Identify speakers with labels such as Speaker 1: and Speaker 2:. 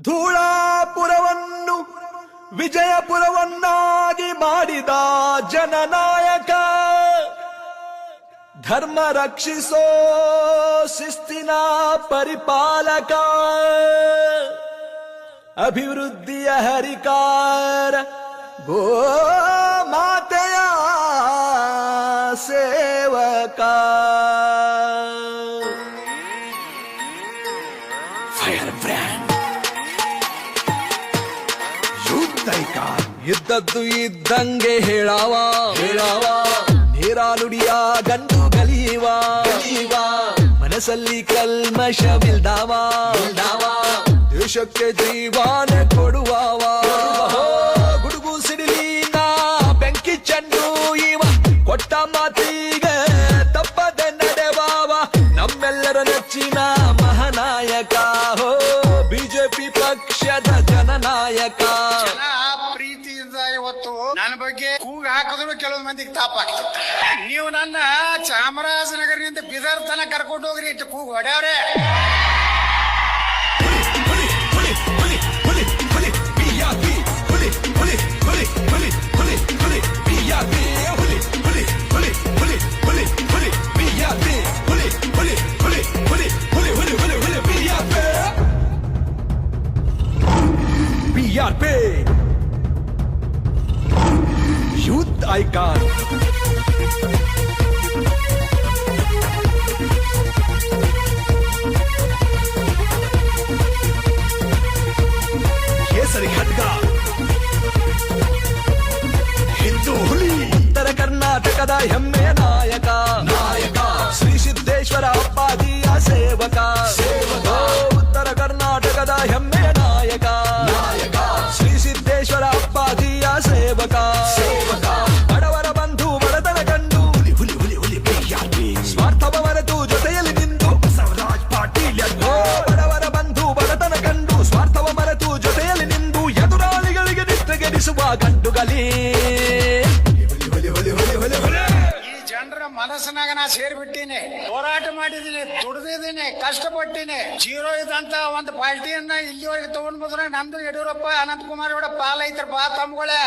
Speaker 1: ಧೂಳಾಪುರವನ್ನು ವಿಜಯಪುರವನ್ನಾಗಿ ಮಾಡಿದ ಜನನಾಯಕ, ಧರ್ಮ ರಕ್ಷಿಸೋ ಶಿಸ್ತಿನ ಪರಿಪಾಲಕ, ಅಭಿವೃದ್ಧಿಯ ಹರಿಕಾರ, ಗೋ ಮಾತೆಯ ಸೇವಕ. ಫೈರ್ ಬ್ರ್ಯಾಂಡ್ ಇದ್ದದ್ದು ಇದ್ದಂಗೆ ಹೇಳಾವ ನೇರ ನುಡಿಯ ಗಂಡು ಗಲೀವ ಮನಸ್ಸಲ್ಲಿ ಕಲ್ಮಶವಿಲ್ದಾವ ದೇಶಕ್ಕೆ ಜೀವಾನ ಕೊಡುವವ. ಗುಡುಗು ಸಿಡಿಲಿ ನಾ ಬೆಂಕಿ ಚೆಂಡು ಇವ ಕೊಟ್ಟ ಮಾತಿಗೆ ತಪ್ಪದೆ ನಡೆವಾವ. ನಮ್ಮೆಲ್ಲರ ನೆಚ್ಚಿನ ಮಹಾನಾಯಕ, ಹೋ ಬಿಜೆಪಿ ಪಕ್ಷದ ಜನನಾಯಕ.
Speaker 2: ಇವತ್ತು ನನ್ನ ಬಗ್ಗೆ ಕೂಗ ಹಾಕಿದ್ರು ಕೆಲವು ಮಂದಿಗೆ ತಾಪ ಆಗ್ತದೆ. ನೀವು ನನ್ನ ಚಾಮರಾಜನಗರದಿಂದ ಬಿದರ್ ತನ ಕರ್ಕೊಂಡು ಹೋಗ್ರಿ, ಇಟ್ಟು ಕೂಗು ಹೊಡ್ಯಾವ್ರೆ. Youth icon. ಕೇಸರಿ ಖಡ್ಗ, ಹಿಂದೂ ಹುಲಿ, ಉತ್ತರ ಕರ್ನಾಟಕದ ಹೆಮ್ಮೆಯ ನಾಯಕ, ಶ್ರೀ ಸಿದ್ದೇಶ್ವರ ಅಪ್ಪಾಜಿಯ ಸೇವಕ. ಉತ್ತರ ಕರ್ನಾಟಕದ ಹೆಮ್ಮೆಯ ನಾಯಕ, ಶ್ರೀ ಸಿದ್ದೇಶ್ವರ ಅಪ್ಪಾಜಿಯ ಸೇವಕ. ಬಡವರ ಬಂಧು ಬಡತನ ಕಂಡು ಸ್ವಾರ್ಥವ ಮರೆತು ಜೊತೆಯಲ್ಲಿ ನಿಂತು ಬಸವರಾಜ್ ಪಾಟೀಲ್. ಬಡವರ ಬಂಧು ಬಡತನ ಕಂಡು ಸ್ವಾರ್ಥವ ಮರೆತು ಜೊತೆಯಲ್ಲಿ ನಿಂದು ಎದುರಾಳಿಗಳಿಗೆ ನಿಷ್ಠೆಗೆಡಿಸುವ ಗಂಡುಗಲಿ. ಈ ಜನರ ಮನಸ್ಸಿನಾಗ ನಾ ಸೇರ್ಬಿಟ್ಟೀನಿ, ಹೋರಾಟ ಮಾಡಿದೀನಿ, ದುಡ್ದಿದ್ದೀನಿ, ಕಷ್ಟಪಟ್ಟಿನಿ. ಜೀರೋ ಇದಂತ ಒಂದು ಪಾರ್ಟಿಯನ್ನ ಇಲ್ಲಿವರೆಗೆ ತಗೊಂಡ್ ಬಂದ್ರೆ ನಮ್ದು ಯಡಿಯೂರಪ್ಪ, ಅನಂತಕುಮಾರ್ ಕೂಡ ಪಾಲೈತರ ಬಾ ತಮ್ಗಳೇ.